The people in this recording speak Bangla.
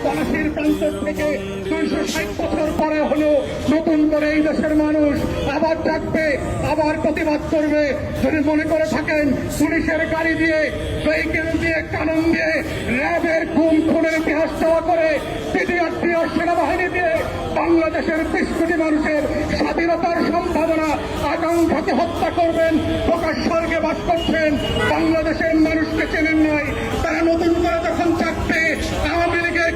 ফাঁসির প্রান্তর থেকে 260 বছর পরে হলো নতুন করে এই দেশের মানুষ আবার ডাকবে, আবার প্রতিবাদ করবে। যদি মনে করে থাকেন পুলিশের গাড়ি দিয়ে, ভেহিকেল দিয়ে, কানুন দিয়ে, র্যাবের গুম খুনের ইতিহাস দেওয়া করে, পিডিআর সেনাবাহিনী দিয়ে বাংলাদেশের 20 কোটি মানুষের স্বাধীনতার সম্ভাবনা আকাঙ্ক্ষাকে হত্যা করবেন, প্রকাশ স্বর্গে বাস করছেন, বাংলাদেশের মানুষকে চেনেন নাই। তারা নতুন করে যখন চাকবে আওয়ামী লীগের